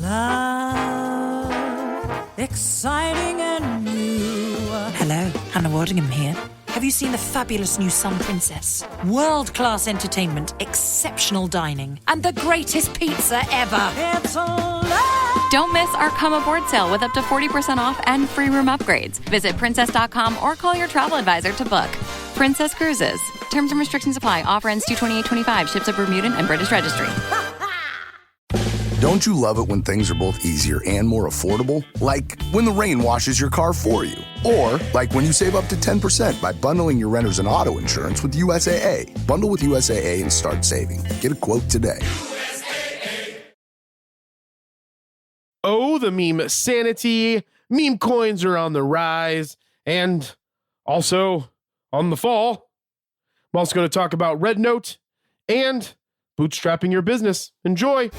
Love, exciting and new. Hello, Hannah Waddingham here. Have you seen the fabulous new Sun Princess? World-class entertainment, exceptional dining, and the greatest pizza ever. It's a love. Don't miss our Come Aboard sale with up to 40% off and free room upgrades. Visit princess.com or call your travel advisor to book. Princess Cruises. Terms and restrictions apply. Offer ends 2/28/25. Ships are Bermudan and British Registry. Don't you love it when things are both easier and more affordable? Like when the rain washes your car for you. Or like when you save up to 10% by bundling your renters and auto insurance with USAA. Bundle with USAA and start saving. Get a quote today. Oh, the MEMEsanity. Meme coins are on the rise and also on the fall. I'm also going to talk about Red Note and bootstrapping your business. Enjoy.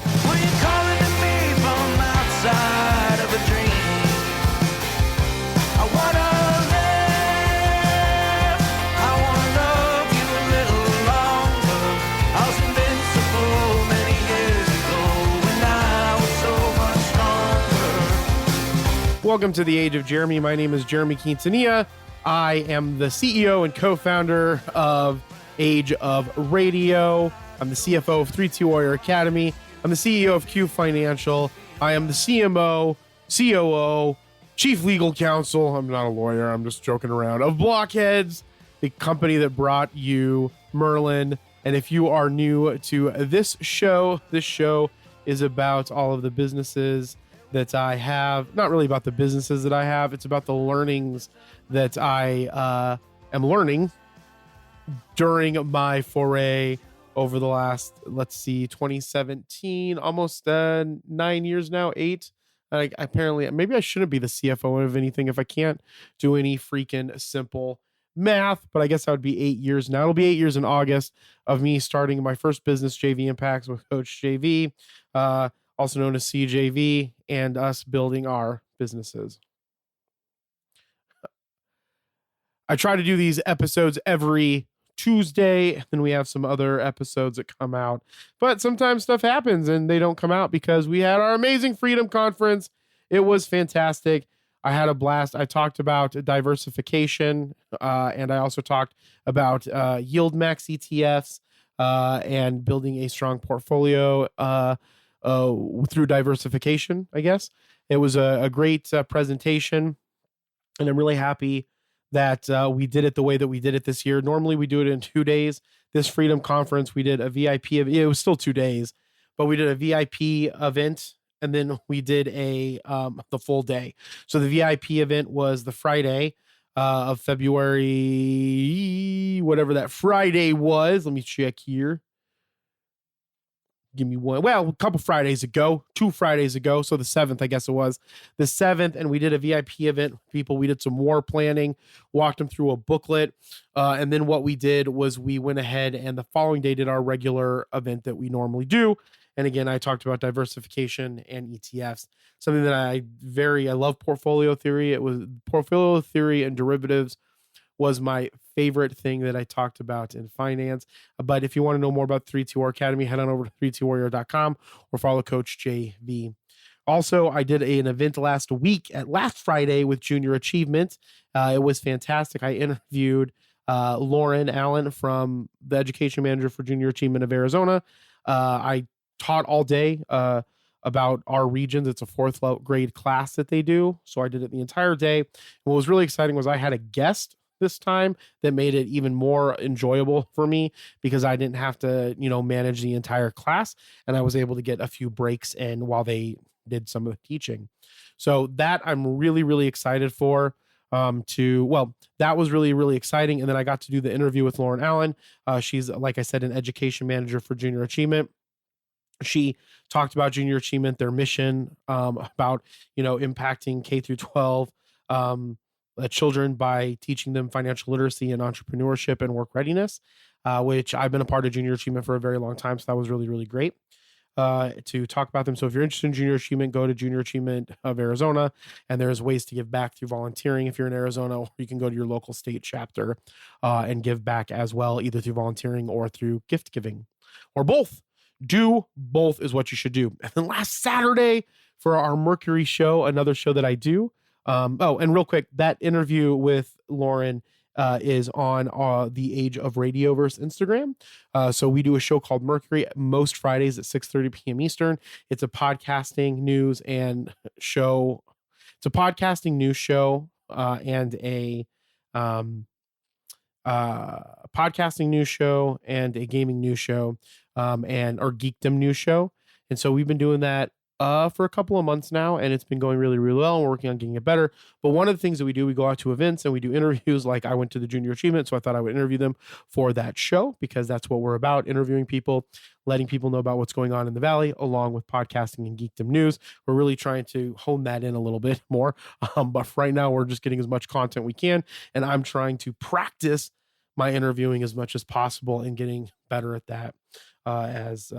Welcome to the Age of Jeremy. My name is Jeremy Quintanilla. I am the CEO and co-founder of Age of Radio. I'm the CFO of 32 Warrior Academy. I'm the CEO of Q Financial. I am the CMO, COO, Chief Legal Counsel. I'm not a lawyer. I'm just joking around. Of Blockheads, the company that brought you Merlin. And if you are new to this show is about all of the businesses that I have. Not really about the businesses that I have. It's about the learnings that I am learning during my foray over the last, 2017, almost 9 years now, 8. Apparently, maybe I shouldn't be the CFO of anything if I can't do any freaking simple math, but I guess that would be 8 years now. It'll be 8 years in August of me starting my first business, JV Impacts with Coach JV, also known as CJV, and us building our businesses. I try to do these episodes every Tuesday, and we have some other episodes that come out, but sometimes stuff happens and they don't come out because we had our amazing Freedom Conference. It was fantastic. I had a blast. I talked about diversification, and I also talked about yield max ETFs and building a strong portfolio through diversification, I guess. It was a great presentation, and I'm really happy that we did it the way that we did it this year. Normally we do it in 2 days. This Freedom Conference, we did a VIP, it was still 2 days, but we did a VIP event, and then we did the full day. So the VIP event was the Friday of February, whatever that Friday was. Let me check here. Give me one. Well, a couple Fridays ago, 2 Fridays ago. So the 7th, I guess it was the 7th. And we did a VIP event with people. We did some more planning, walked them through a booklet. And then what we did was we went ahead and the following day did our regular event that we normally do. And again, I talked about diversification and ETFs, something that I love portfolio theory. It was portfolio theory and derivatives was my favorite thing that I talked about in finance. But if you want to know more about 32 Warrior Academy, head on over to 32warrior.com or follow Coach JV. Also, I did an event last Friday with Junior Achievement. It was fantastic. I interviewed Lauren Allen from the Education Manager for Junior Achievement of Arizona. I taught all day about our regions. It's a 4th grade class that they do. So I did it the entire day. And what was really exciting was I had a guest this time that made it even more enjoyable for me because I didn't have to, manage the entire class, and I was able to get a few breaks in while they did some of the teaching. So that I'm really, really excited for. That was really, really exciting. And then I got to do the interview with Lauren Allen. She's, like I said, an education manager for Junior Achievement. She talked about Junior Achievement, their mission, about, impacting K through 12 children by teaching them financial literacy and entrepreneurship and work readiness, which I've been a part of Junior Achievement for a very long time. So that was really, really great to talk about them. So if you're interested in Junior Achievement, go to Junior Achievement of Arizona, and there's ways to give back through volunteering if you're in Arizona, or you can go to your local state chapter and give back as well, either through volunteering or through gift giving, or both. Do both is what you should do. And then last Saturday, for our Mercury show, another show that I do. And real quick, that interview with Lauren is on the Age of Radioverse Instagram. So we do a show called Mercury most Fridays at 6:30 p.m. Eastern. It's a podcasting news and show. It's a podcasting news show and a podcasting news show and a gaming news show and or geekdom news show. And so we've been doing that for a couple of months now, and it's been going really, really well, and we're working on getting it better. But one of the things that we do, we go out to events and we do interviews. Like I went to the Junior Achievement, so I thought I would interview them for that show because that's what we're about, interviewing people, letting people know about what's going on in the Valley, along with podcasting and geekdom news. We're really trying to hone that in a little bit more. But for right now, we're just getting as much content we can, and I'm trying to practice my interviewing as much as possible and getting better at that as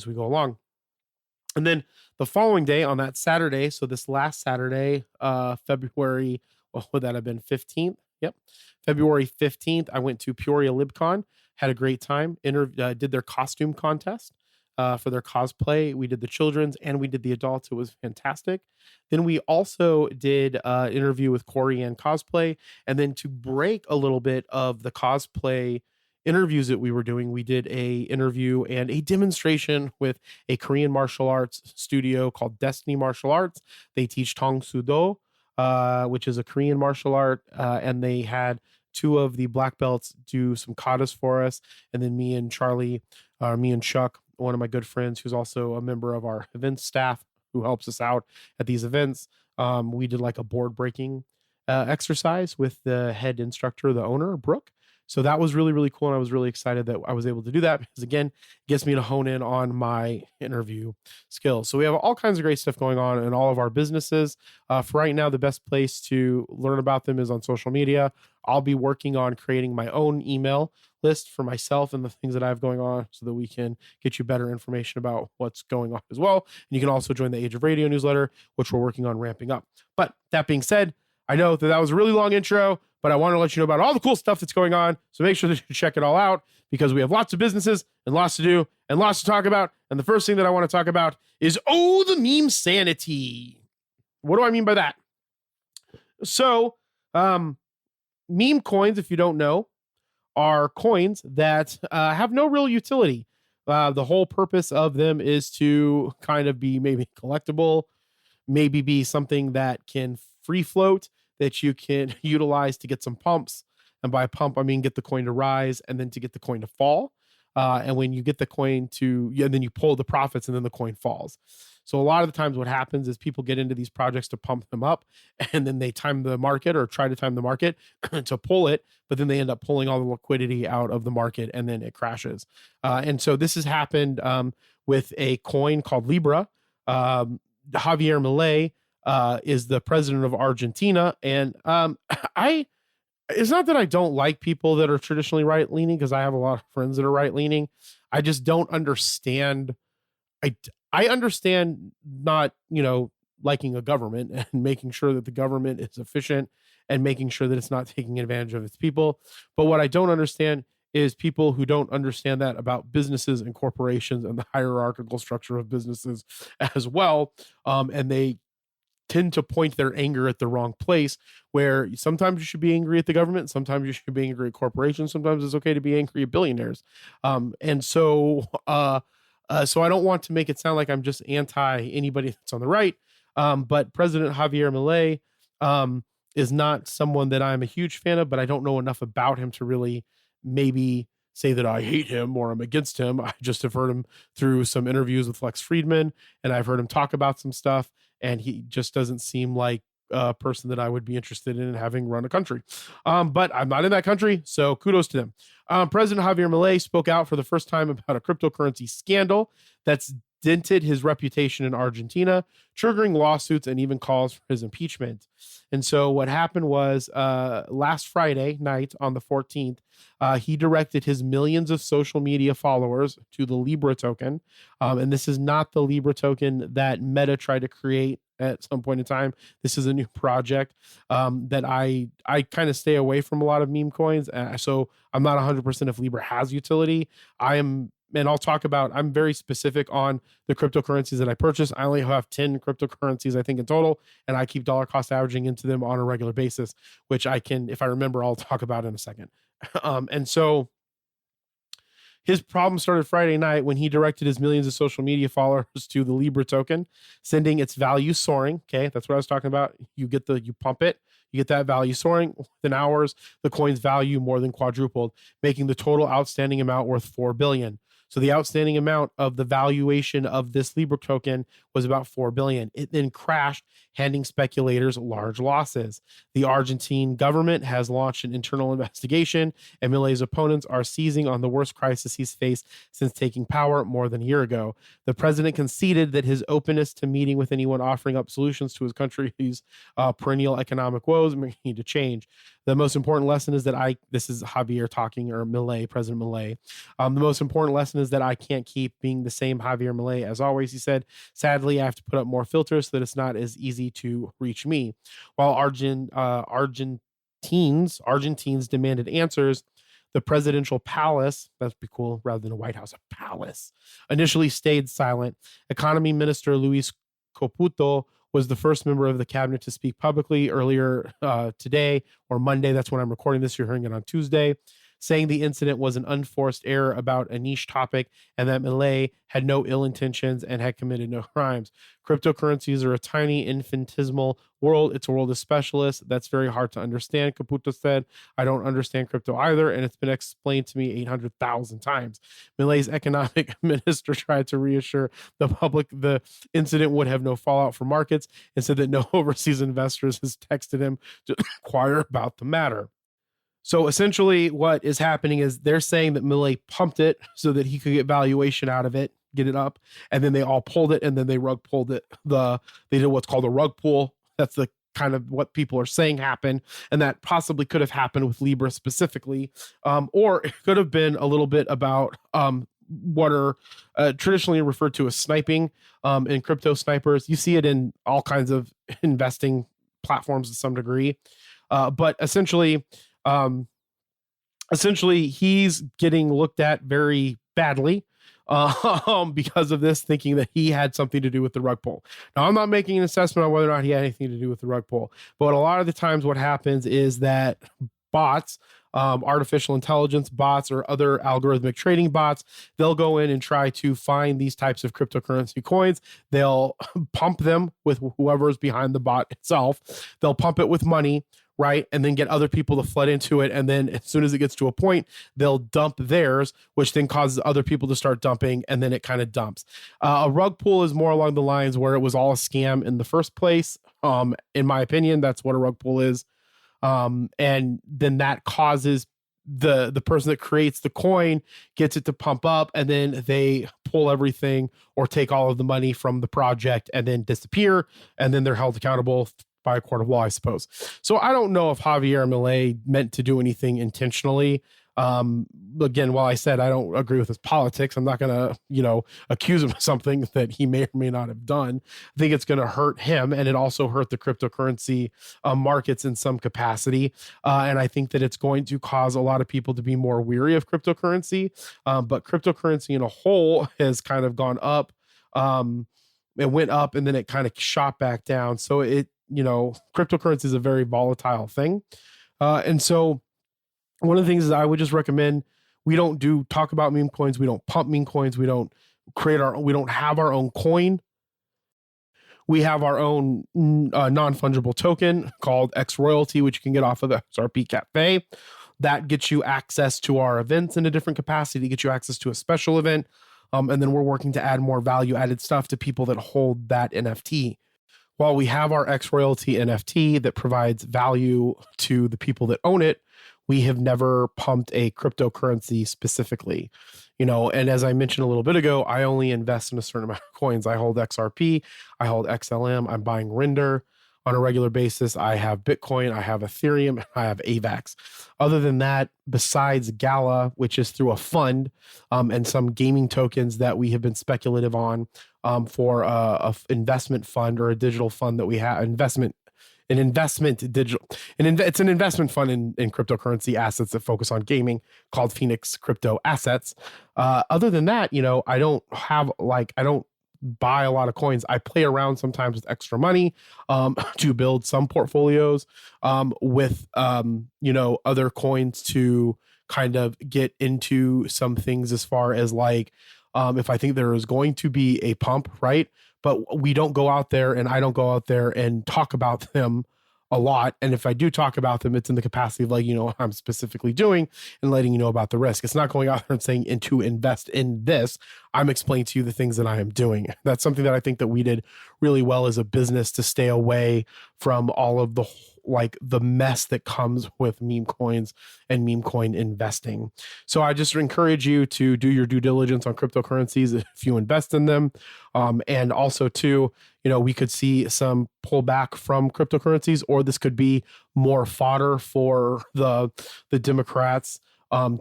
we go along. And then the following day on that Saturday, so this last Saturday, February, what would that have been, 15th? Yep. February 15th, I went to Peoria LibCon, had a great time, did their costume contest for their cosplay. We did the children's and we did the adults. It was fantastic. Then we also did an interview with Corey and Cosplay. And then to break a little bit of the cosplay interviews that we were doing, we did a interview and a demonstration with a Korean martial arts studio called Destiny Martial Arts. They teach Tong Soo Do, which is a Korean martial art, and they had two of the black belts do some katas for us, and then me and Chuck, one of my good friends who's also a member of our events staff who helps us out at these events, we did like a board breaking exercise with the head instructor, the owner, Brooke. So that was really, really cool. And I was really excited that I was able to do that because, again, it gets me to hone in on my interview skills. So we have all kinds of great stuff going on in all of our businesses. For right now, the best place to learn about them is on social media. I'll be working on creating my own email list for myself and the things that I have going on so that we can get you better information about what's going on as well. And you can also join the Age of Radio newsletter, which we're working on ramping up. But that being said, I know that was a really long intro, but I want to let you know about all the cool stuff that's going on. So make sure that you check it all out because we have lots of businesses and lots to do and lots to talk about. And the first thing that I want to talk about is, the MEMEsanity. What do I mean by that? So, meme coins, if you don't know, are coins that have no real utility. The whole purpose of them is to kind of be maybe collectible, maybe be something that can free float, that you can utilize to get some pumps. And by pump, I mean get the coin to rise and then to get the coin to fall. And when you get the coin and then you pull the profits and then the coin falls. So a lot of the times what happens is people get into these projects to pump them up and then they time the market or try to time the market to pull it, but then they end up pulling all the liquidity out of the market and then it crashes. And so this has happened with a coin called Libra. Javier Milei is the president of Argentina. And it's not that I don't like people that are traditionally right leaning, because I have a lot of friends that are right leaning. I just don't understand. I understand not, liking a government and making sure that the government is efficient and making sure that it's not taking advantage of its people. But what I don't understand is people who don't understand that about businesses and corporations and the hierarchical structure of businesses as well. And they tend to point their anger at the wrong place, where sometimes you should be angry at the government. Sometimes you should be angry at corporations. Sometimes it's okay to be angry at billionaires. So I don't want to make it sound like I'm just anti anybody that's on the right. But President Javier Milei is not someone that I'm a huge fan of, but I don't know enough about him to really maybe say that I hate him or I'm against him. I just have heard him through some interviews with Lex Friedman, and I've heard him talk about some stuff, and he just doesn't seem like a person that I would be interested in having run a country. But I'm not in that country, so kudos to them. President Javier Milei spoke out for the first time about a cryptocurrency scandal that's dented his reputation in Argentina, triggering lawsuits and even calls for his impeachment. And so what happened was last Friday night on the 14th, he directed his millions of social media followers to the Libra token. And this is not the Libra token that Meta tried to create at some point in time. This is a new project that I kind of stay away from a lot of meme coins. So I'm not 100% if Libra has utility. I am and I'll talk about, I'm very specific on the cryptocurrencies that I purchase. I only have 10 cryptocurrencies, I think, in total, and I keep dollar cost averaging into them on a regular basis, which I can, if I remember, I'll talk about in a second. And so his problem started Friday night when he directed his millions of social media followers to the Libra token, sending its value soaring. Okay, that's what I was talking about. You pump it, you get that value soaring. Within hours, the coin's value more than quadrupled, making the total outstanding amount worth $4 billion. So the outstanding amount of the valuation of this Libra token was about $4 billion. It then crashed, handing speculators large losses. The Argentine government has launched an internal investigation, and Milei's opponents are seizing on the worst crisis he's faced since taking power more than a year ago. The president conceded that his openness to meeting with anyone offering up solutions to his country's perennial economic woes may need to change. The most important lesson is that this is Javier talking, or Milei, President Milei. The most important lesson is that I can't keep being the same Javier Milei as always, he said. Sadly, I have to put up more filters so that it's not as easy to reach me. While Argentines demanded answers, the presidential palace, that'd be cool, rather than a White House, a palace, initially stayed silent. Economy Minister Luis Caputo was the first member of the cabinet to speak publicly earlier today, or Monday. That's when I'm recording this. You're hearing it on Tuesday, saying the incident was an unforced error about a niche topic and that Milei had no ill intentions and had committed no crimes. Cryptocurrencies are a tiny infinitesimal world. It's a world of specialists. That's very hard to understand, Caputo said. I don't understand crypto either, and it's been explained to me 800,000 times. Milei's economic minister tried to reassure the public the incident would have no fallout for markets and said that no overseas investors has texted him to inquire about the matter. So essentially what is happening is they're saying that Milei pumped it so that he could get valuation out of it, get it up, and then they all pulled it, and then they rug pulled it. They did what's called a rug pull. That's the kind of what people are saying happened, and that possibly could have happened with Libra specifically, or it could have been a little bit about what are traditionally referred to as sniping in crypto snipers. You see it in all kinds of investing platforms to some degree, but essentially he's getting looked at very badly because of this, thinking that he had something to do with the rug pull. Now, I'm not making an assessment on whether or not he had anything to do with the rug pull, but a lot of the times what happens is that bots, artificial intelligence bots or other algorithmic trading bots, they'll go in and try to find these types of cryptocurrency coins. They'll pump them with whoever is behind the bot itself. They'll pump it with money, right? And then get other people to flood into it. And then as soon as it gets to a point, they'll dump theirs, which then causes other people to start dumping. And then it kind of dumps. A rug pull is more along the lines where it was all a scam in the first place. In my opinion, that's what a rug pull is. And then that causes the person that creates the coin gets it to pump up, and then they pull everything or take all of the money from the project and then disappear. And then they're held accountable by a court of law, I suppose. So I don't know if Javier Milei meant to do anything intentionally. Again, while I said I don't agree with his politics, I'm not going to, accuse him of something that he may or may not have done. I think it's going to hurt him, and it also hurt the cryptocurrency markets in some capacity. And I think that it's going to cause a lot of people to be more weary of cryptocurrency. But cryptocurrency in a whole has kind of gone up. It went up and then it kind of shot back down. So cryptocurrency is a very volatile thing. And so one of the things is I would just recommend, we don't talk about meme coins. We don't pump meme coins. We don't have our own coin. We have our own non-fungible token called X Royalty, which you can get off of the XRP Cafe. That gets you access to our events in a different capacity, get you access to a special event. And then we're working to add more value-added stuff to people that hold that NFT. While we have our X Royalty NFT that provides value to the people that own it, we have never pumped a cryptocurrency specifically, and as I mentioned a little bit ago, I only invest in a certain amount of coins. I hold XRP, I hold XLM, I'm buying Render on a regular basis. I have Bitcoin, I have Ethereum, I have AVAX. Other than that, besides Gala, which is through a fund, and some gaming tokens that we have been speculative on, for a investment fund or a digital fund that we have, investment an investment digital, it's an investment fund in cryptocurrency assets that focus on gaming called Phoenix Crypto Assets. Other than that, I don't buy a lot of coins. I play around sometimes with extra money to build some portfolios with other coins to kind of get into some things as far as if I think there is going to be a pump, right? But we don't go out there, and I don't go out there and talk about them a lot. And if I do talk about them, it's in the capacity of what I'm specifically doing and letting you know about the risk. It's not going out there and saying and to invest in this. I'm explaining to you the things that I am doing. That's something that I think that we did really well as a business, to stay away from all of the mess that comes with meme coins and meme coin investing. So I just encourage you to do your due diligence on cryptocurrencies if you invest in them. And also too, we could see some pullback from cryptocurrencies, or this could be more fodder for the Democrats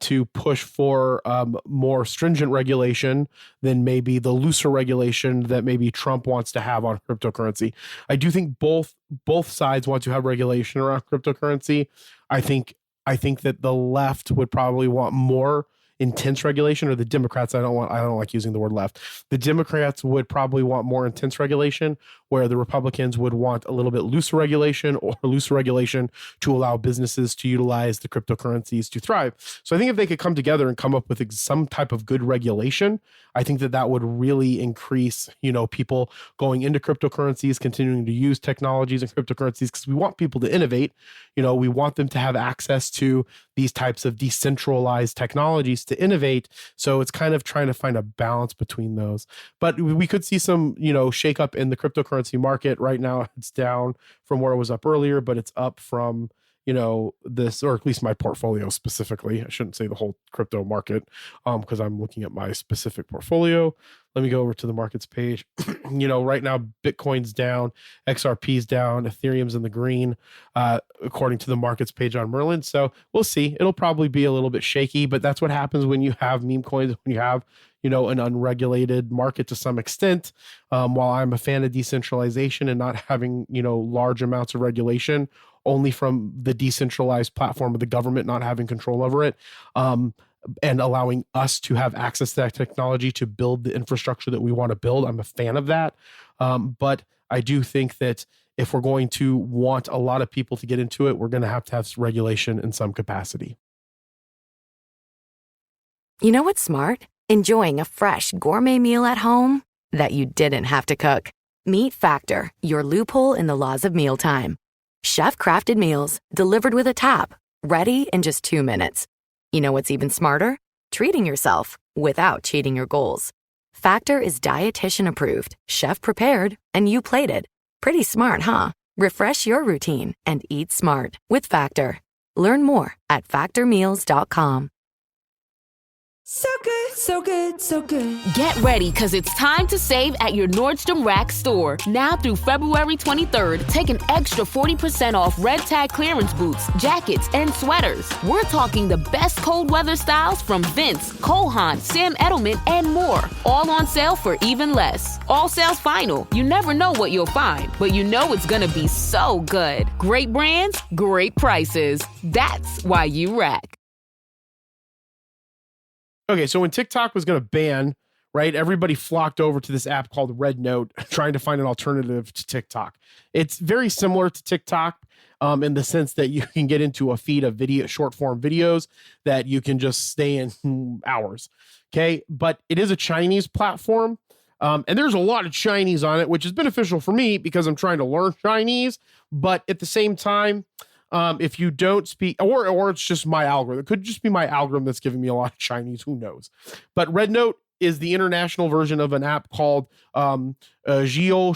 to push for more stringent regulation than maybe the looser regulation that maybe Trump wants to have on cryptocurrency. I do think both sides want to have regulation around cryptocurrency. I think that the left would probably want more intense regulation, or the Democrats. I don't like using the word left. The Democrats would probably want more intense regulation, where the Republicans would want a little bit looser regulation, or looser regulation to allow businesses to utilize the cryptocurrencies to thrive. So I think if they could come together and come up with some type of good regulation, I think that would really increase, people going into cryptocurrencies, continuing to use technologies and cryptocurrencies, because we want people to innovate. We want them to have access to these types of decentralized technologies to innovate. So it's kind of trying to find a balance between those. But we could see some, shake up in the cryptocurrency market. Right now, it's down from where it was up earlier, but it's up from, this, or at least my portfolio specifically. I shouldn't say the whole crypto market because I'm looking at my specific portfolio. Let me go over to the markets page. Right now, Bitcoin's down, XRP's down, Ethereum's in the green, according to the markets page on Merlin. So we'll see. It'll probably be a little bit shaky, but that's what happens when you have meme coins, when you have an unregulated market to some extent. While I'm a fan of decentralization and not having, large amounts of regulation, only from the decentralized platform of the government not having control over it, and allowing us to have access to that technology to build the infrastructure that we want to build. I'm a fan of that. But I do think that if we're going to want a lot of people to get into it, we're going to have regulation in some capacity. You know what's smart? Enjoying a fresh gourmet meal at home that you didn't have to cook. Meet Factor, your loophole in the laws of mealtime. Chef-crafted meals delivered with a tap, ready in just 2 minutes. You know what's even smarter? Treating yourself without cheating your goals. Factor is dietitian approved, chef prepared, and you plated. Pretty smart, huh? Refresh your routine and eat smart with Factor. Learn more at factormeals.com. So good, so good, so good. Get ready, because it's time to save at your Nordstrom Rack store. Now through February 23rd, take an extra 40% off red tag clearance boots, jackets, and sweaters. We're talking the best cold weather styles from Vince, Cole Haan, Sam Edelman, and more. All on sale for even less. All sales final. You never know what you'll find, but you know it's gonna be so good. Great brands, great prices. That's why you rack. Okay, so when TikTok was going to ban, right, everybody flocked over to this app called Red Note, trying to find an alternative to TikTok. It's very similar to TikTok in the sense that you can get into a feed of short form videos that you can just stay in hours. Okay, but it is a Chinese platform. And there's a lot of Chinese on it, which is beneficial for me because I'm trying to learn Chinese. But at the same time, if you don't speak, or it's just my algorithm. It could just be my algorithm that's giving me a lot of Chinese. Who knows? But Red Note is the international version of an app called Jiao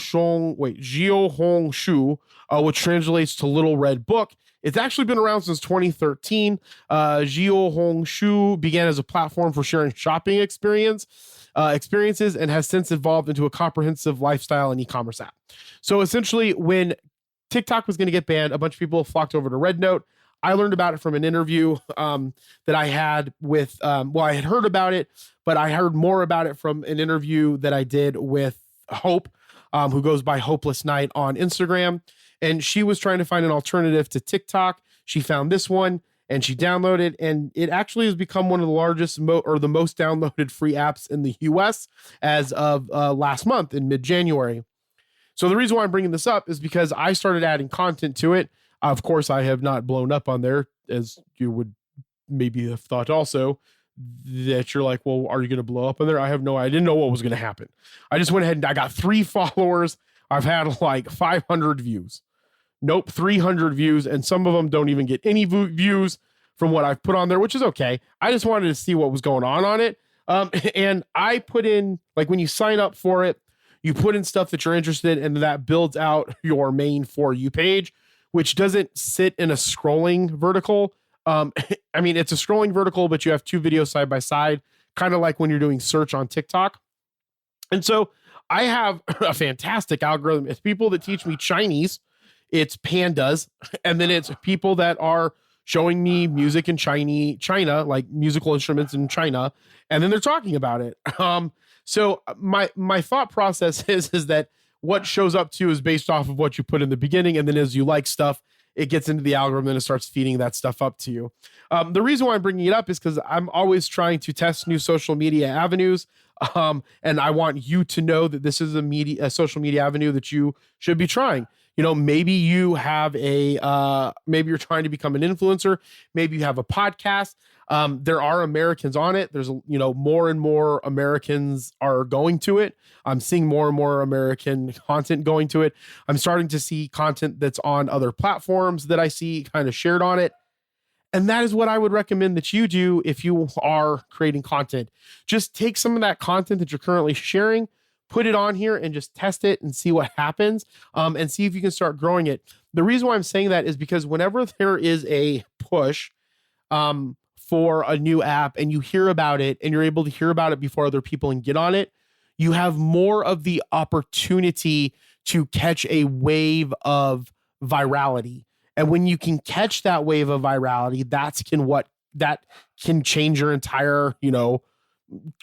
Hong Shu, which translates to Little Red Book. It's actually been around since 2013. Jiao Hong Shu began as a platform for sharing shopping experiences and has since evolved into a comprehensive lifestyle and e-commerce app. So essentially, when TikTok was going to get banned, a bunch of people flocked over to Red Note. I learned about it from an interview that I had with, I had heard about it, but I heard more about it from an interview that I did with Hope, who goes by Hopeless Night on Instagram. and she was trying to find an alternative to TikTok. She found this one and she downloaded, and it actually has become one of the largest or the most downloaded free apps in the US as of last month in mid-January. So the reason why I'm bringing this up is because I started adding content to it. Of course, I have not blown up on there, as you would maybe have thought also, that you're like, well, are you going to blow up on there? I didn't know what was going to happen. I just went ahead and I got 3 followers. I've had like 500 views. Nope, 300 views. And some of them don't even get any views from what I've put on there, which is okay. I just wanted to see what was going on it. And I put in, like, when you sign up for it, you put in stuff that you're interested in, and that builds out your main For You page, which doesn't sit in a scrolling vertical. I mean, it's a scrolling vertical, but you have 2 videos side by side, kind of like when you're doing search on TikTok. And so I have a fantastic algorithm. It's people that teach me Chinese, it's pandas, and then it's people that are showing me music in China, like musical instruments in China, and then they're talking about it. So my thought process is that what shows up to you is based off of what you put in the beginning, and then as you like stuff, it gets into the algorithm and it starts feeding that stuff up to you. The reason why I'm bringing it up is because I'm always trying to test new social media avenues. And I want you to know that this is a social media avenue that you should be trying. You know, maybe you have maybe you're trying to become an influencer. Maybe you have a podcast. There are Americans on it. There's, more and more Americans are going to it. I'm seeing more and more American content going to it. I'm starting to see content that's on other platforms that I see kind of shared on it. And that is what I would recommend that you do if you are creating content. Just take some of that content that you're currently sharing, put it on here and just test it and see what happens, and see if you can start growing it. The reason why I'm saying that is because whenever there is a push for a new app and you hear about it and you're able to hear about it before other people and get on it, you have more of the opportunity to catch a wave of virality. And when you can catch that wave of virality, that can change your entire,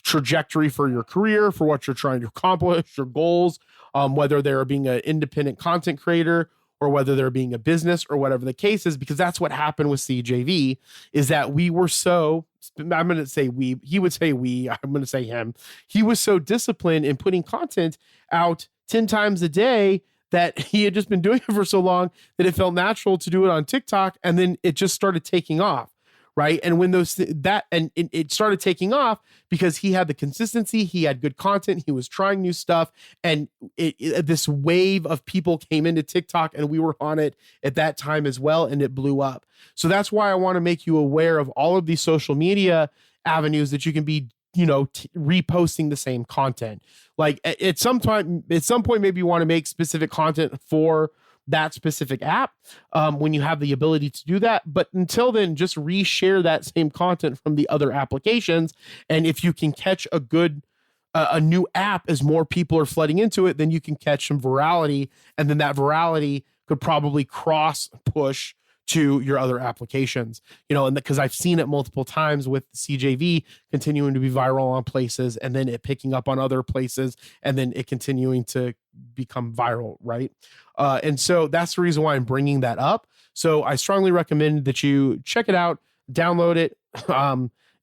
trajectory for your career, for what you're trying to accomplish, your goals, whether they're being an independent content creator or whether they're being a business or whatever the case is, because that's what happened with CJV, is that we were so, I'm going to say we, he would say we, I'm going to say him. He was so disciplined in putting content out 10 times a day that he had just been doing it for so long that it felt natural to do it on TikTok. And then it just started taking off. Right. And when it started taking off because he had the consistency, he had good content, he was trying new stuff. And this wave of people came into TikTok and we were on it at that time as well. And it blew up. So that's why I want to make you aware of all of these social media avenues that you can be, reposting the same content. Like at some point, maybe you want to make specific content for that specific app when you have the ability to do that. But until then, just reshare that same content from the other applications. And if you can catch a new app as more people are flooding into it, then you can catch some virality. And then that virality could probably cross push to your other applications, and because I've seen it multiple times with CJV continuing to be viral on places and then it picking up on other places and then it continuing to become viral. Right. And so that's the reason why I'm bringing that up. So I strongly recommend that you check it out, download it.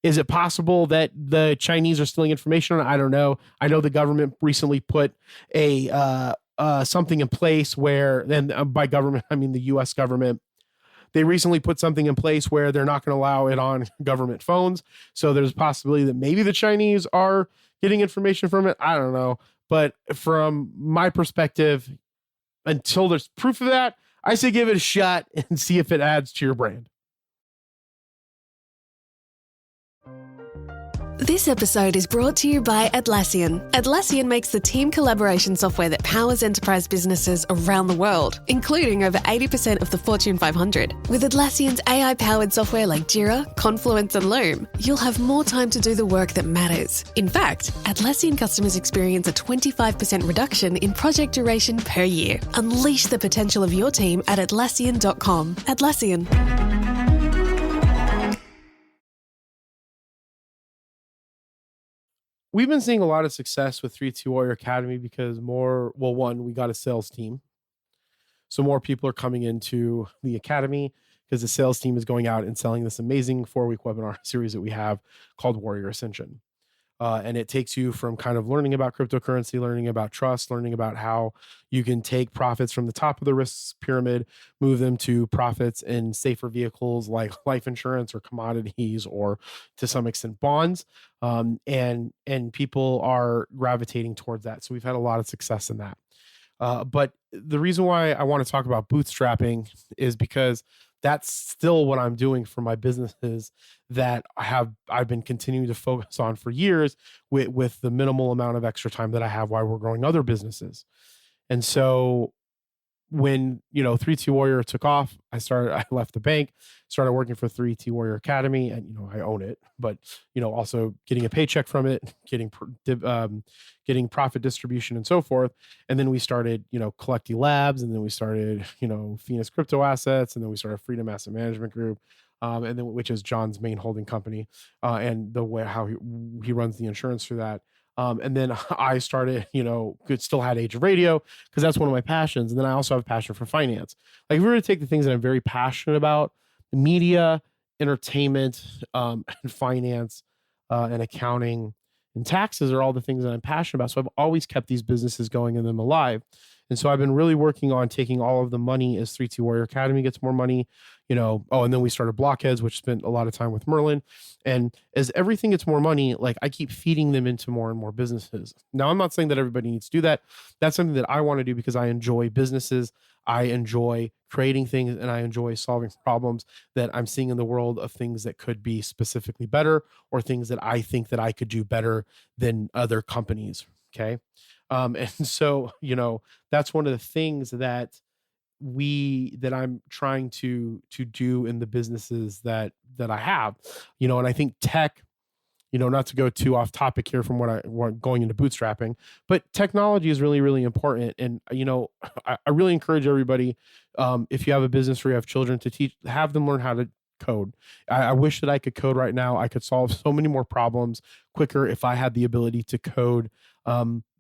Is it possible that the Chinese are stealing information? I don't know. I know the government recently put something in place where, and by government, I mean the US government. They recently put something in place where they're not going to allow it on government phones. So there's a possibility that maybe the Chinese are getting information from it. I don't know. But from my perspective, until there's proof of that, I say give it a shot and see if it adds to your brand. This episode is brought to you by Atlassian. Atlassian makes the team collaboration software that powers enterprise businesses around the world, including over 80% of the Fortune 500. With Atlassian's AI-powered software like Jira, Confluence, and Loom, you'll have more time to do the work that matters. In fact, Atlassian customers experience a 25% reduction in project duration per year. Unleash the potential of your team at Atlassian.com. Atlassian. We've been seeing a lot of success with 3-2 Warrior Academy because one, we got a sales team. So more people are coming into the academy because the sales team is going out and selling this amazing 4-week webinar series that we have called Warrior Ascension. And it takes you from kind of learning about cryptocurrency, learning about trust, learning about how you can take profits from the top of the risk pyramid, move them to profits in safer vehicles like life insurance or commodities or to some extent bonds. And people are gravitating towards that. So we've had a lot of success in that. But the reason why I want to talk about bootstrapping is because that's still what I'm doing for my businesses that I've been continuing to focus on for years with the minimal amount of extra time that I have while we're growing other businesses. And so when 3T Warrior took off, I left the bank, started working for 3T Warrior Academy, and I own it, but also getting a paycheck from it, getting profit distribution and so forth. And then we started collecting labs, and then we started Phoenix Crypto Assets, and then we started Freedom Asset Management Group, and then which is John's main holding company, and the way how he runs the insurance for that. And then I started, still had Age of Radio because that's one of my passions. And then I also have a passion for finance. Like if we were to take the things that I'm very passionate about, media, entertainment, and finance, and accounting and taxes are all the things that I'm passionate about. So I've always kept these businesses going and them alive. And so I've been really working on taking all of the money as 3T Warrior Academy gets more money, and then we started Blockheads, which spent a lot of time with Merlin. And as everything gets more money, like I keep feeding them into more and more businesses. Now, I'm not saying that everybody needs to do that. That's something that I want to do because I enjoy businesses. I enjoy creating things and I enjoy solving problems that I'm seeing in the world of things that could be specifically better or things that I think that I could do better than other companies. Okay. And so, that's one of the things that I'm trying to do in the businesses that I have, and I think tech, not to go too off topic here from what I want going into bootstrapping, but technology is really, really important. And, I really encourage everybody, if you have a business or you have children, to have them learn how to code. I wish that I could code right now. I could solve so many more problems quicker if I had the ability to code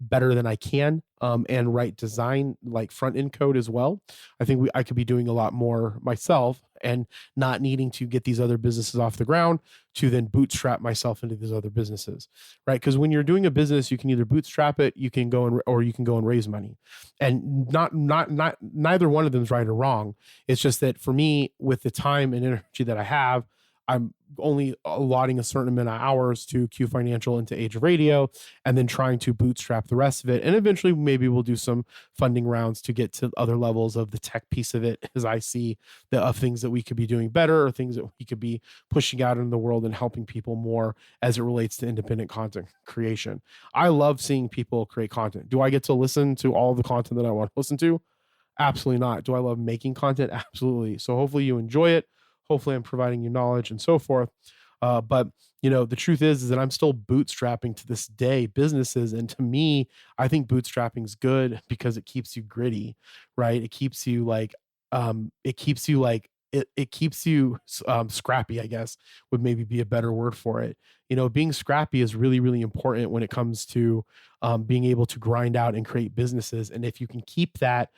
better than I can, and write design like front end code as well. I think I could be doing a lot more myself and not needing to get these other businesses off the ground to then bootstrap myself into these other businesses, right? Because when you're doing a business, you can either bootstrap it, you can go and raise money, and neither one of them is right or wrong. It's just that for me, with the time and energy that I have, I'm only allotting a certain amount of hours to Q Financial and to Age of Radio, and then trying to bootstrap the rest of it. And eventually maybe we'll do some funding rounds to get to other levels of the tech piece of it, as I see of things that we could be doing better or things that we could be pushing out in the world and helping people more as it relates to independent content creation. I love seeing people create content. Do I get to listen to all the content that I want to listen to? Absolutely not. Do I love making content? Absolutely. So hopefully you enjoy it. Hopefully I'm providing you knowledge and so forth. But the truth is that I'm still bootstrapping to this day businesses. And to me, I think bootstrapping is good because it keeps you gritty, right? It keeps you scrappy, I guess would maybe be a better word for it. Being scrappy is really, really important when it comes to being able to grind out and create businesses. And if you can keep that,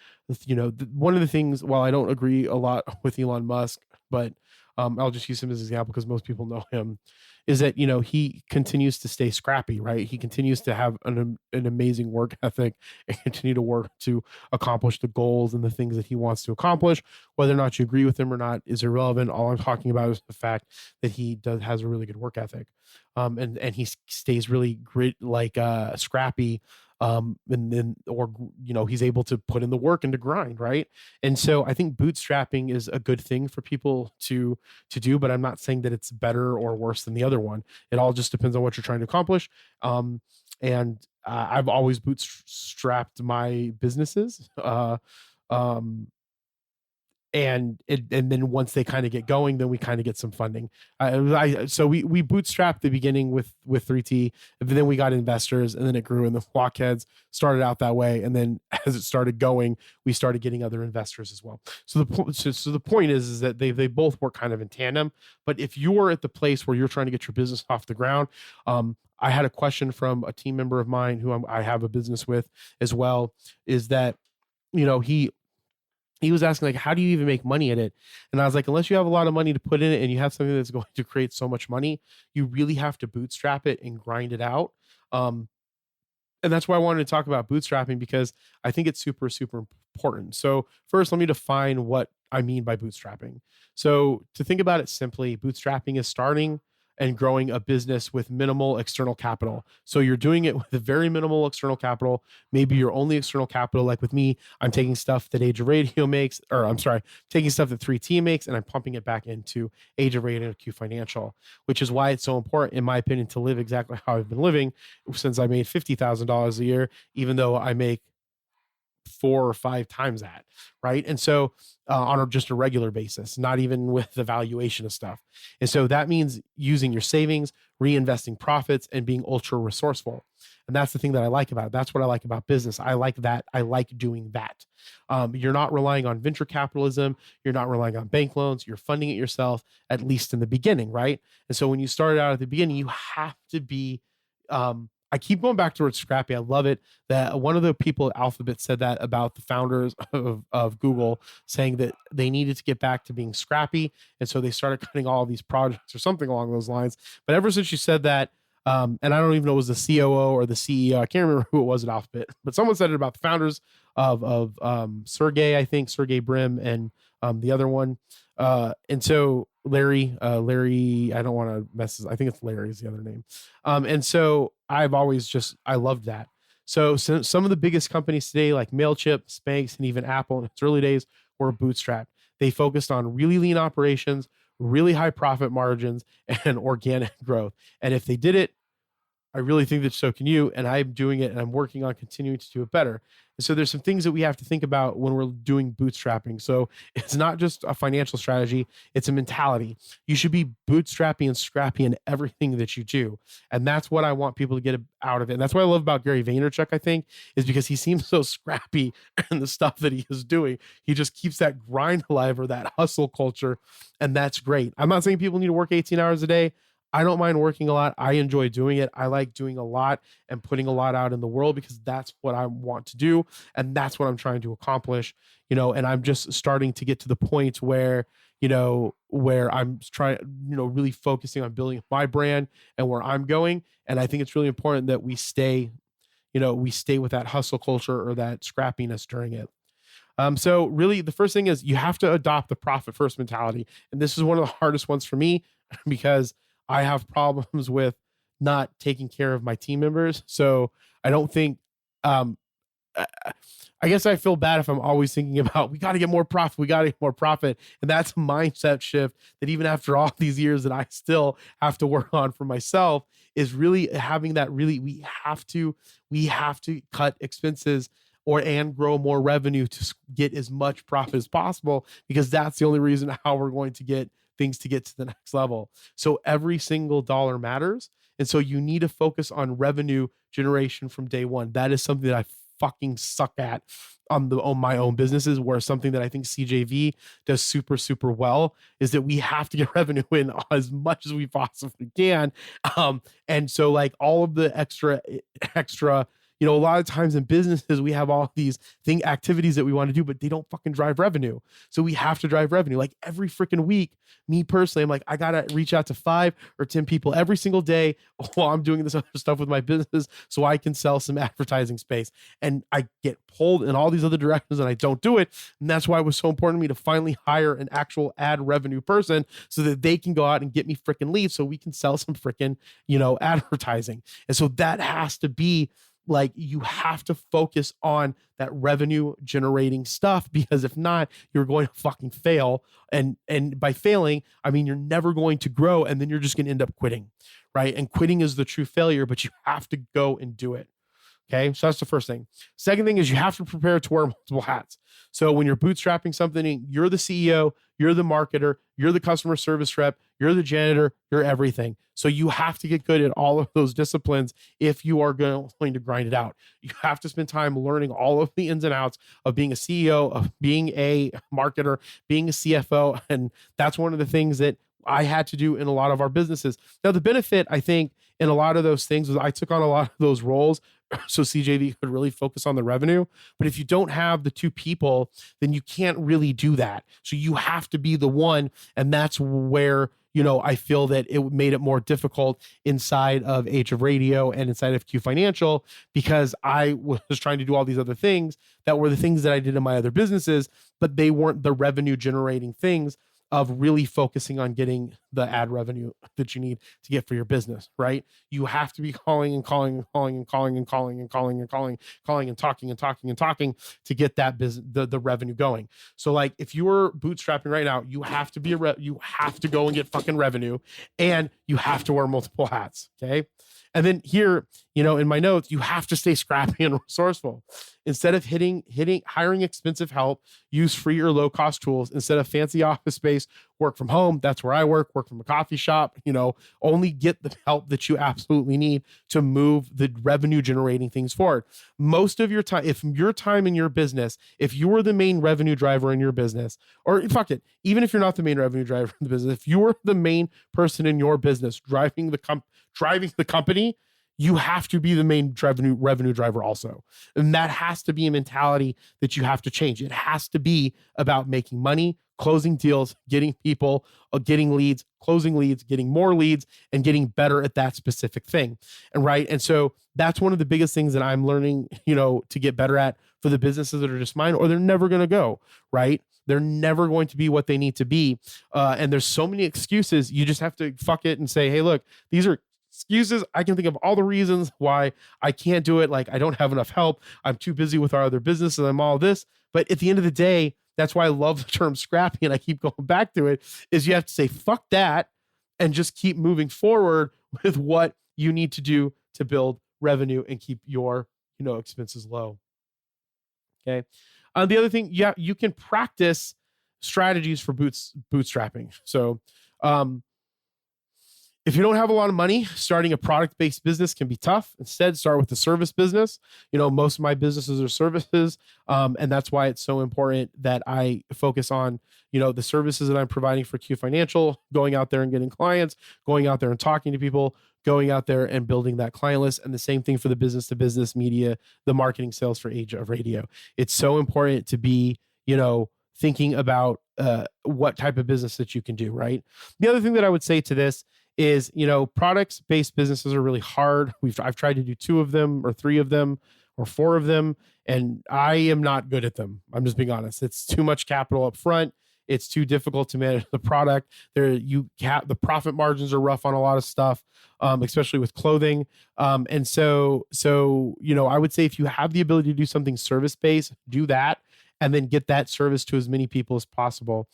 one of the things, while I don't agree a lot with Elon Musk, but I'll just use him as an example because most people know him, is that, he continues to stay scrappy, right? He continues to have an amazing work ethic and continue to work to accomplish the goals and the things that he wants to accomplish. Whether or not you agree with him or not is irrelevant. All I'm talking about is the fact that he has a really good work ethic. And he stays really scrappy. And then, he's able to put in the work and to grind, right? And so I think bootstrapping is a good thing for people to do, but I'm not saying that it's better or worse than the other one. It all just depends on what you're trying to accomplish. And I've always bootstrapped my businesses. And then once they kind of get going, then we kind of get some funding. So we bootstrapped the beginning with 3T, and then we got investors, and then it grew. And the Blockheads started out that way, and then as it started going, we started getting other investors as well. So the point is that they both work kind of in tandem. But if you're at the place where you're trying to get your business off the ground, I had a question from a team member of mine who I have a business with as well. Is that he he was asking, like, how do you even make money at it? And I was like, unless you have a lot of money to put in it and you have something that's going to create so much money, you really have to bootstrap it and grind it out. Um, and that's why I wanted to talk about bootstrapping, because I think it's super, super important. So first, let me define what I mean by bootstrapping. So to think about it simply, bootstrapping is starting and growing a business with minimal external capital. So you're doing it with a very minimal external capital. Maybe your only external capital, like with me, I'm taking stuff that Age of Radio makes, or I'm sorry, taking stuff that 3T makes, and I'm pumping it back into Age of Radio and Q Financial, which is why it's so important, in my opinion, to live exactly how I've been living since I made $50,000 a year, even though I make 4 or 5 times that, right? And so on just a regular basis, not even with the valuation of stuff. And so that means using your savings, reinvesting profits, and being ultra resourceful. And that's the thing that I like about it. That's what I like about business. I like that. I like doing that. You're not relying on venture capitalism. You're not relying on bank loans. You're funding it yourself, at least in the beginning, right? And so when you start out at the beginning, you have to be I keep going back towards scrappy. I love it that one of the people at Alphabet said that about the founders of Google, saying that they needed to get back to being scrappy. And so they started cutting all of these projects or something along those lines. But ever since she said that, and I don't even know it was the COO or the CEO, I can't remember who it was at Alphabet, but someone said it about the founders of Sergey, I think Sergey Brin, and the other one. And so Larry, I don't want to mess this. I think it's Larry is the other name. And so I loved that. So some of the biggest companies today, like MailChimp, Spanx, and even Apple in its early days, were bootstrapped. They focused on really lean operations, really high profit margins, and organic growth. And if they did it, I really think that so can you. And I'm doing it, and I'm working on continuing to do it better. And so there's some things that we have to think about when we're doing bootstrapping. So it's not just a financial strategy, it's a mentality. You should be bootstrapping and scrappy in everything that you do. And that's what I want people to get out of it. And that's what I love about Gary Vaynerchuk, I think, is because he seems so scrappy in the stuff that he is doing. He just keeps that grind alive, or that hustle culture. And that's great. I'm not saying people need to work 18 hours a day. I don't mind working a lot. I enjoy doing it. I like doing a lot and putting a lot out in the world, because that's what I want to do. And that's what I'm trying to accomplish, and I'm just starting to get to the point where, where I'm trying, really focusing on building my brand and where I'm going. And I think it's really important that we stay with that hustle culture or that scrappiness during it. So really the first thing is you have to adopt the profit first mentality. And this is one of the hardest ones for me, because I have problems with not taking care of my team members. So I don't think, I guess I feel bad if I'm always thinking about, we got to get more profit. And that's a mindset shift that even after all these years that I still have to work on for myself, is really having that we have to cut expenses and grow more revenue to get as much profit as possible, because that's the only reason how we're going to get things to get to the next level. So every single dollar matters. And so you need to focus on revenue generation from day one. That is something that I fucking suck at on my own businesses, where something that I think CJV does super, super well is that we have to get revenue in as much as we possibly can. And so like all of the extra, a lot of times in businesses, we have all these activities that we want to do, but they don't fucking drive revenue. So we have to drive revenue. Like every freaking week, me personally, I'm like, I got to reach out to 5 or 10 people every single day while I'm doing this other stuff with my business, so I can sell some advertising space. And I get pulled in all these other directions and I don't do it. And that's why it was so important to me to finally hire an actual ad revenue person, so that they can go out and get me freaking leads, so we can sell some freaking, advertising. And so that has to be, like, you have to focus on that revenue generating stuff, because if not, you're going to fucking fail. And by failing, I mean, you're never going to grow, and then you're just going to end up quitting, right? And quitting is the true failure, but you have to go and do it. Okay. So that's the first thing. Second thing is you have to prepare to wear multiple hats. So when you're bootstrapping something, you're the CEO, you're the marketer, you're the customer service rep, you're the janitor, you're everything. So you have to get good at all of those disciplines if you are going to grind it out. You have to spend time learning all of the ins and outs of being a CEO, of being a marketer, being a CFO. And that's one of the things that I had to do in a lot of our businesses. Now, the benefit, I think, in a lot of those things was I took on a lot of those roles so CJV could really focus on the revenue. But if you don't have the two people, then you can't really do that. So you have to be the one. And that's where, I feel that it made it more difficult inside of Age of Radio and inside of Q Financial, because I was trying to do all these other things that were the things that I did in my other businesses, but they weren't the revenue generating things of really focusing on getting the ad revenue that you need to get for your business, right? You have to be calling and calling and calling and calling and calling and calling and calling and talking and talking and talking to get that business, the revenue going. So like if you were bootstrapping right now, you have to be you have to go and get fucking revenue, and you have to wear multiple hats. Okay. And then here, in my notes, you have to stay scrappy and resourceful. Instead of hiring expensive help, use free or low cost tools. Instead of fancy office space, work from home. That's where I work from a coffee shop. Only get the help that you absolutely need to move the revenue generating things forward. Most of your time, if your time in your business, if you're the main revenue driver in your business, or fuck it, even if you're not the main revenue driver in the business, if you're the main person in your business driving the company, you have to be the main revenue driver also. And that has to be a mentality that you have to change. It has to be about making money, closing deals, getting people, getting leads, closing leads, getting more leads, and getting better at that specific thing. And so that's one of the biggest things that I'm learning, to get better at for the businesses that are just mine, or they're never going to go, right? They're never going to be what they need to be. And there's so many excuses. You just have to fuck it and say, hey, look, these are excuses. I can think of all the reasons why I can't do it. Like I don't have enough help. I'm too busy with our other business and I'm all this. But at the end of the day, that's why I love the term scrappy. And I keep going back to it, is you have to say, fuck that, and just keep moving forward with what you need to do to build revenue and keep your, expenses low. Okay. The other thing, you can practice strategies for bootstrapping. So, if you don't have a lot of money, starting a product-based business can be tough. Instead, start with a service business. Most of my businesses are services. And that's why it's so important that I focus on, the services that I'm providing for Q Financial, going out there and getting clients, going out there and talking to people, going out there and building that client list. And the same thing for the business-to-business media, the marketing sales for Age of Radio. It's so important to be, thinking about what type of business that you can do, right? The other thing that I would say to this is, products-based businesses are really hard. I've tried to do 2 of them or 3 of them or 4 of them, and I am not good at them. I'm just being honest. It's too much capital up front. It's too difficult to manage the product. The profit margins are rough on a lot of stuff, especially with clothing. And so, I would say if you have the ability to do something service-based, do that. And then get that service to as many people as possible,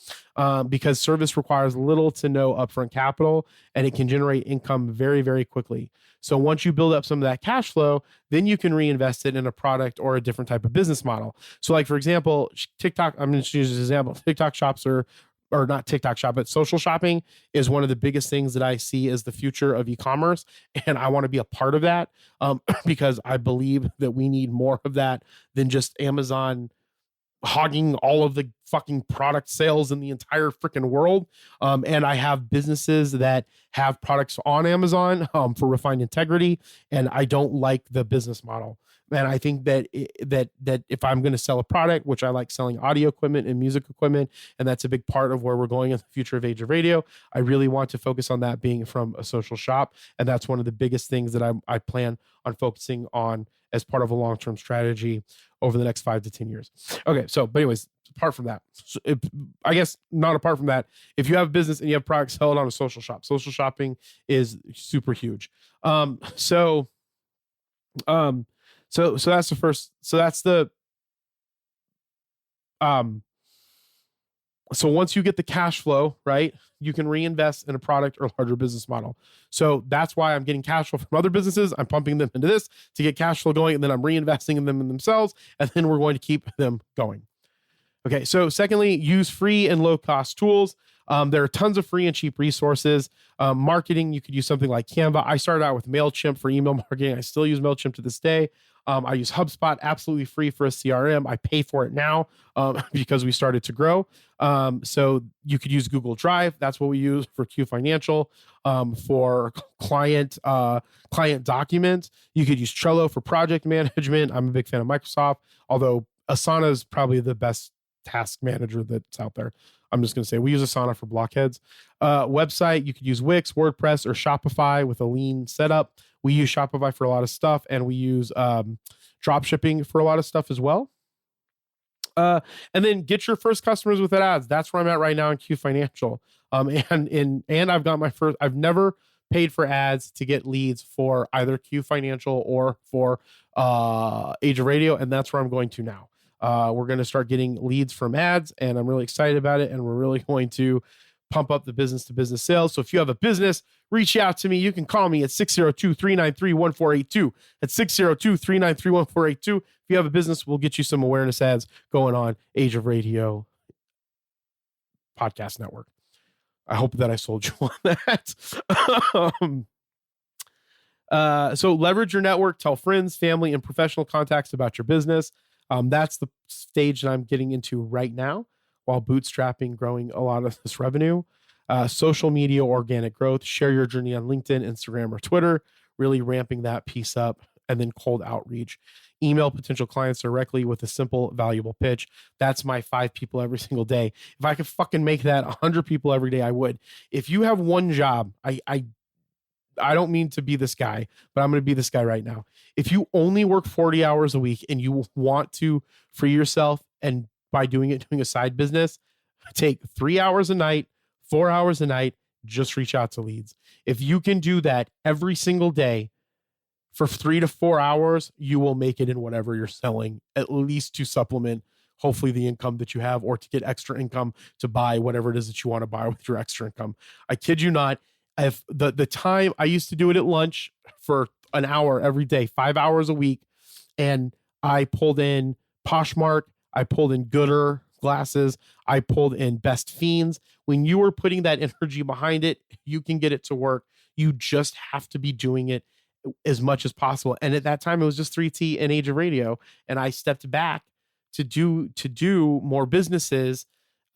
because service requires little to no upfront capital, and it can generate income very, very quickly. So once you build up some of that cash flow, then you can reinvest it in a product or a different type of business model. So like, for example, TikTok, I'm going to use this example. TikTok shops or not TikTok shop, but social shopping is one of the biggest things that I see as the future of e-commerce. And I want to be a part of that, because I believe that we need more of that than just Amazon hogging all of the fucking product sales in the entire freaking world. And I have businesses that have products on Amazon for refined integrity, and I don't like the business model. And I think that that if I'm going to sell a product, which I like selling audio equipment and music equipment, and that's a big part of where we're going in the future of Age of Radio, I really want to focus on that being from a social shop. And that's one of the biggest things that I plan on focusing on as part of a long-term strategy over the next 5 to 10 years. Okay. So, but anyways, apart from that, I guess not apart from that, if you have a business and you have products, sell it on a social shop. Social shopping is super huge. So that's the first. So that's the. So once you get the cash flow, right, you can reinvest in a product or larger business model. So that's why I'm getting cash flow from other businesses. I'm pumping them into this to get cash flow going, and then I'm reinvesting in them in themselves, and then we're going to keep them going. Okay. So secondly, use free and low cost tools. There are tons of free and cheap resources. Marketing, you could use something like Canva. I started out with MailChimp for email marketing. I still use MailChimp to this day. I use HubSpot absolutely free for a CRM. I pay for it now because we started to grow. So you could use Google Drive. That's what we use for Q Financial. For client documents, you could use Trello for project management. I'm a big fan of Microsoft, although Asana is probably the best task manager that's out there. I'm just going to say we use Asana for blockheads. Website, you could use Wix, WordPress, or Shopify with a lean setup. We use Shopify for a lot of stuff, and we use drop shipping for a lot of stuff as well. And then get your first customers with ads. That's where I'm at right now in Q Financial. And I've got my first. I've never paid for ads to get leads for either Q Financial or for Age of Radio, and that's where I'm going to now. We're going to start getting leads from ads, and I'm really excited about it. And we're really going to pump up the business to business sales. So if you have a business, reach out to me. You can call me at 602-393-1482. At 602-393-1482. If you have a business, we'll get you some awareness ads going on Age of Radio podcast network. I hope that I sold you on that. So leverage your network, tell friends, family, and professional contacts about your business. That's the stage that I'm getting into right now while bootstrapping, growing a lot of this revenue. Social media, organic growth, share your journey on LinkedIn, Instagram, or Twitter, really ramping that piece up, and then cold outreach. Email potential clients directly with a simple, valuable pitch. That's my 5 people every single day. If I could fucking make that 100 people every day, I would. If you have one job, I don't mean to be this guy, but I'm going to be this guy right now. If you only work 40 hours a week and you want to free yourself, and by doing a side business, take 3 hours a night, 4 hours a night, just reach out to leads. If you can do that every single day for 3 to 4 hours, you will make it in whatever you're selling, at least to supplement hopefully the income that you have, or to get extra income to buy whatever it is that you want to buy with your extra income. I kid you not. If the time I used to do it at lunch for an hour every day, 5 hours a week, and I pulled in Poshmark, I pulled in Gooder glasses, I pulled in Best Fiends. When you are putting that energy behind it, you can get it to work. You just have to be doing it as much as possible. And at that time, it was just 3T and Age of Radio, and I stepped back to do more businesses.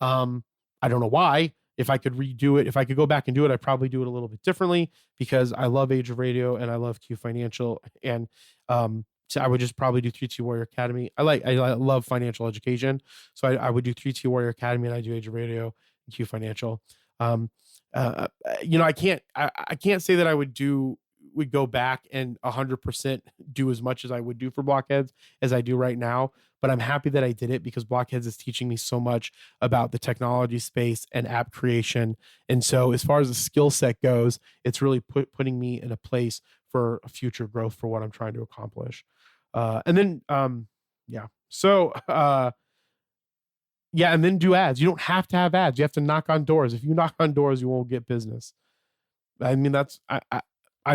I don't know why. If I could redo it, if I could go back and do it, I'd probably do it a little bit differently, because I love Age of Radio and I love Q Financial. And so I would just probably do 3T Warrior Academy. I love financial education. So I would do 3T Warrior Academy, and I do Age of Radio and Q Financial. I can't say that I would go back and 100% do as much as I would do for Blockheads as I do right now. But I'm happy that I did it, because Blockheads is teaching me so much about the technology space and app creation. And so as far as the skill set goes, it's really putting me in a place for future growth for what I'm trying to accomplish. And then do ads. You don't have to have ads. You have to knock on doors. If you knock on doors, you won't get business. I mean, I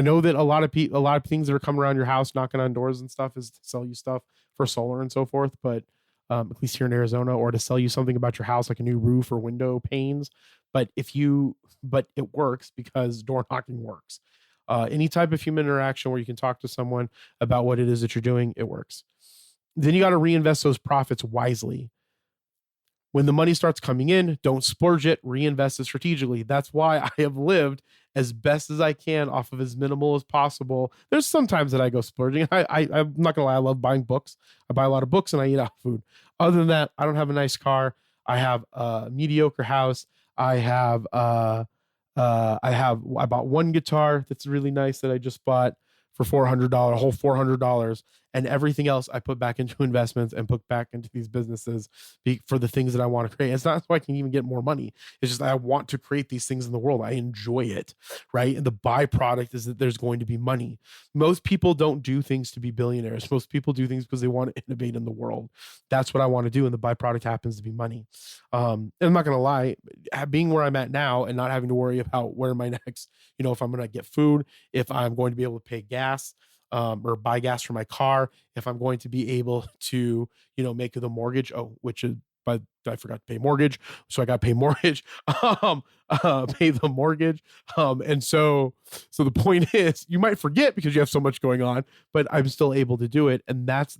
know that a lot of things that are coming around your house, knocking on doors and stuff, is to sell you stuff for solar and so forth. But at least here in Arizona, or to sell you something about your house, like a new roof or window panes. But it works because door knocking works. Any type of human interaction where you can talk to someone about what it is that you're doing, it works. Then you got to reinvest those profits wisely. When the money starts coming in, don't splurge it, reinvest it strategically. That's why I have lived as best as I can off of as minimal as possible. There's sometimes that I go splurging. I'm not gonna lie, I love buying books. I buy a lot of books and I eat out food. Other than that, I don't have a nice car. I have a mediocre house. I bought one guitar that's really nice that I just bought for $400, a whole $400, and everything else I put back into investments and put back into these businesses for the things that I want to create. It's not so I can even get more money. It's just I want to create these things in the world. I enjoy it, right? And the byproduct is that there's going to be money. Most people don't do things to be billionaires. Most people do things because they want to innovate in the world. That's what I want to do, and the byproduct happens to be money. And I'm not going to lie, being where I'm at now and not having to worry about where my next, if I'm going to get food, if I'm going to be able to pay gas, or buy gas for my car, if I'm going to be able to, make the mortgage, which is but I forgot to pay mortgage. So I got to pay mortgage, pay the mortgage. And so the point is you might forget because you have so much going on, but I'm still able to do it. And that's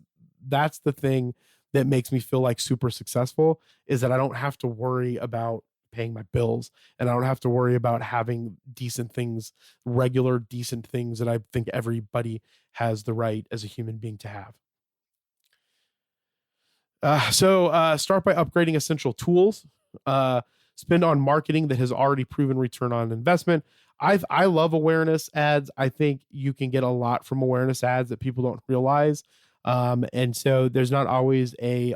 the thing that makes me feel like super successful, is that I don't have to worry about paying my bills, and I don't have to worry about having decent things, regular decent things that I think everybody has the right as a human being to have. So start by upgrading essential tools. Spend on marketing that has already proven return on investment. I love awareness ads. I think you can get a lot from awareness ads that people don't realize. And so there's not always a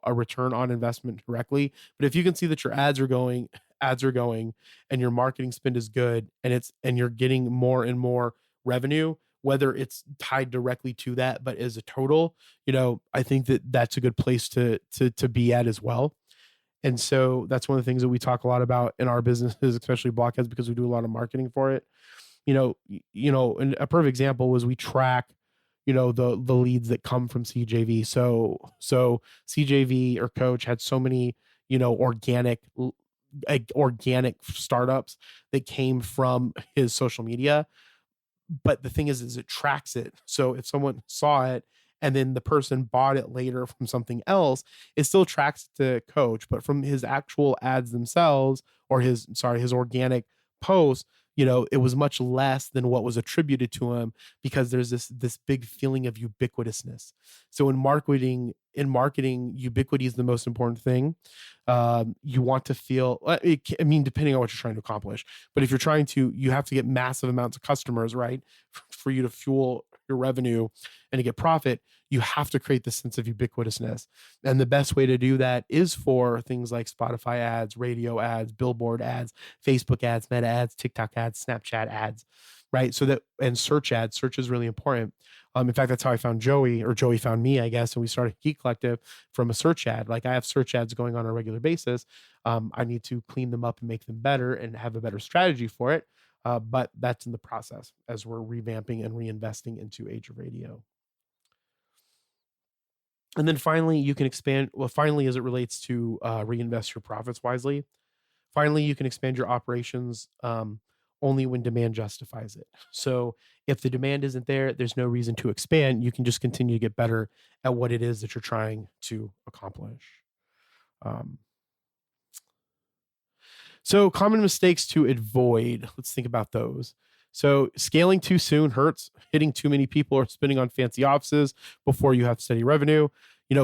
return on investment directly, but if you can see that your ads are going and your marketing spend is good, and you're getting more and more revenue, whether it's tied directly to that, but as a total, I think that that's a good place to be at as well. And so that's one of the things that we talk a lot about in our businesses, especially Blockheads, because we do a lot of marketing for it. And a perfect example was we track, the leads that come from CJV. So CJV or Coach had so many, organic startups that came from his social media. But the thing is it tracks it. So if someone saw it and then the person bought it later from something else, it still tracks it to Coach, but from his actual ads themselves, or his organic posts, it was much less than what was attributed to him, because there's this big feeling of ubiquitousness. So in marketing, ubiquity is the most important thing. You want to feel, depending on what you're trying to accomplish, but if you're trying to, you have to get massive amounts of customers, right? For you to fuel your revenue and to get profit, you have to create this sense of ubiquitousness. And the best way to do that is for things like Spotify ads, radio ads, billboard ads, Facebook ads, Meta ads, TikTok ads, Snapchat ads, right? And search ads. Search is really important. In fact, that's how I found Joey, or Joey found me, I guess. And we started Geek Collective from a search ad. Like, I have search ads going on a regular basis. I need to clean them up and make them better and have a better strategy for it. But that's in the process as we're revamping and reinvesting into Age of Radio. And then finally, you can expand. Well, finally, as it relates to reinvest your profits wisely, finally, you can expand your operations only when demand justifies it. So if the demand isn't there, there's no reason to expand. You can just continue to get better at what it is that you're trying to accomplish. So common mistakes to avoid. Let's think about those. So scaling too soon hurts. Hitting too many people or spending on fancy offices before you have steady revenue.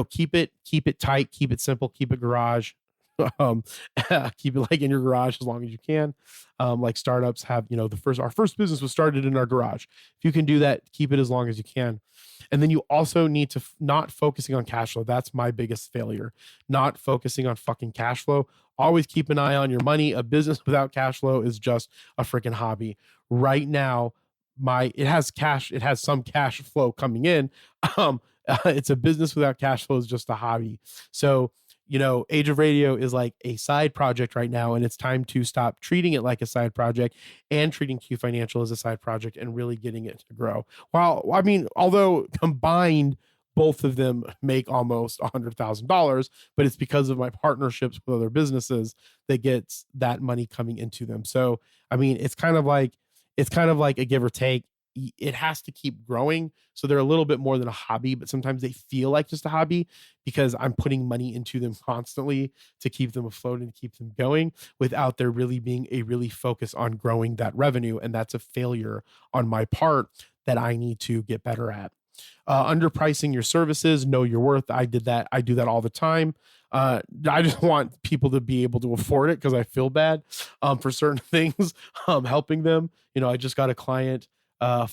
Keep it tight, keep it simple, keep it garage. Keep it like in your garage as long as you can. Like startups have, our first business was started in our garage. If you can do that, keep it as long as you can. And then you also need to not focusing on cash flow. That's my biggest failure. Not focusing on fucking cash flow. Always keep an eye on your money. A business without cash flow is just a freaking hobby. Right now, it has some cash flow coming in. It's a business without cash flow is just a hobby. So, Age of Radio is like a side project right now, and it's time to stop treating it like a side project and treating Q Financial as a side project and really getting it to grow. Although combined, both of them make almost $100,000, but it's because of my partnerships with other businesses that gets that money coming into them. So, it's kind of like a give or take. It has to keep growing. So they're a little bit more than a hobby, but sometimes they feel like just a hobby because I'm putting money into them constantly to keep them afloat and keep them going without there really being a really focus on growing that revenue. And that's a failure on my part that I need to get better at. Underpricing your services, know your worth. I do that all the time. I just want people to be able to afford it because I feel bad for certain things, helping them. I just got a client to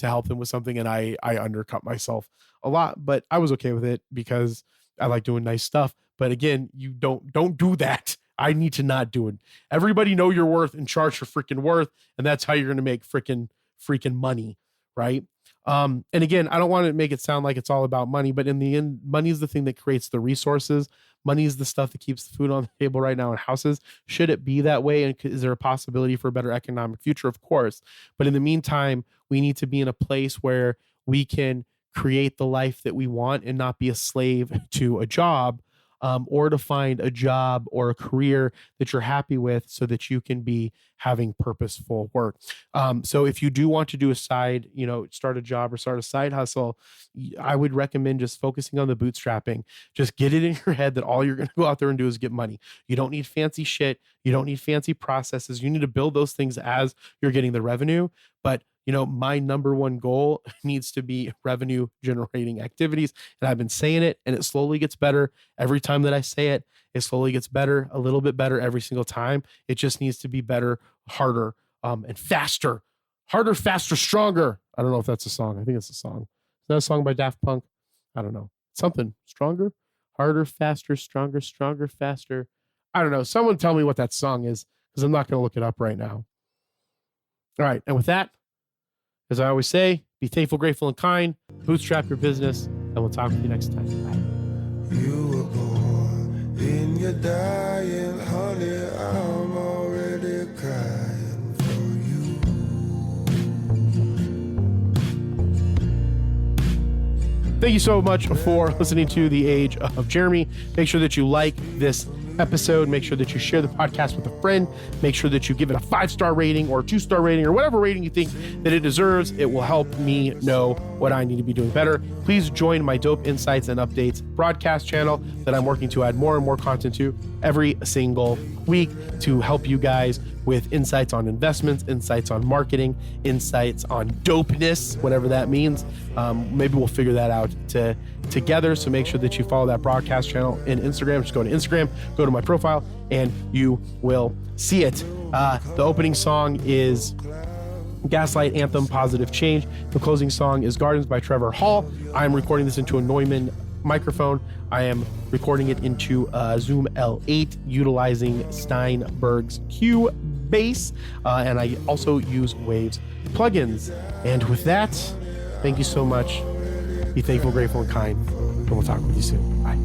help them with something, and I undercut myself a lot, but I was okay with it because I like doing nice stuff. But again, you don't do that. I need to not do it. Everybody know your worth and charge your freaking worth, and that's how you're going to make freaking money, right? And again, I don't want to make it sound like it's all about money, but in the end, money is the thing that creates the resources. Money is the stuff that keeps the food on the table right now in houses. Should it be that way? And is there a possibility for a better economic future? Of course. But in the meantime, we need to be in a place where we can create the life that we want and not be a slave to a job, or to find a job or a career that you're happy with so that you can be having purposeful work. So if you do want to do a side, start a job or start a side hustle, I would recommend just focusing on the bootstrapping. Just get it in your head that all you're going to go out there and do is get money. You don't need fancy shit. You don't need fancy processes. You need to build those things as you're getting the revenue. But my number one goal needs to be revenue generating activities. And I've been saying it, and it slowly gets better. Every time that I say it, it slowly gets better, a little bit better every single time. It just needs to be better, harder, and faster. Harder, faster, stronger. I don't know if that's a song. I think it's a song. Is that a song by Daft Punk? I don't know. Something stronger, harder, faster, stronger, faster. I don't know. Someone tell me what that song is, because I'm not going to look it up right now. All right. And with that, as I always say, be thankful, grateful, and kind. Bootstrap your business, and we'll talk with you next time. Bye. You were born in your dying, honey. I'm already crying for you. Thank you so much for listening to The Age of Jeremy. Make sure that you like this episode. Make sure that you share the podcast with a friend. Make sure that you give it a 5-star rating or a 2-star rating or whatever rating you think that it deserves. It will help me know what I need to be doing better. Please join my Dope Insights and Updates broadcast channel that I'm working to add more and more content to every single week to help you guys with insights on investments, insights on marketing, insights on dopeness, whatever that means. Maybe we'll figure that out together. So make sure that you follow that broadcast channel in Instagram. Just go to Instagram, go to my profile, and you will see it. The opening song is Gaslight Anthem, Positive Change. The closing song is Gardens by Trevor Hall. I'm recording this into a Neumann microphone. I am recording it into Zoom L8 utilizing Steinberg's Cubase, and I also use Waves plugins. And with that, thank you so much. Be thankful, grateful, and kind, and we'll talk with you soon. Bye.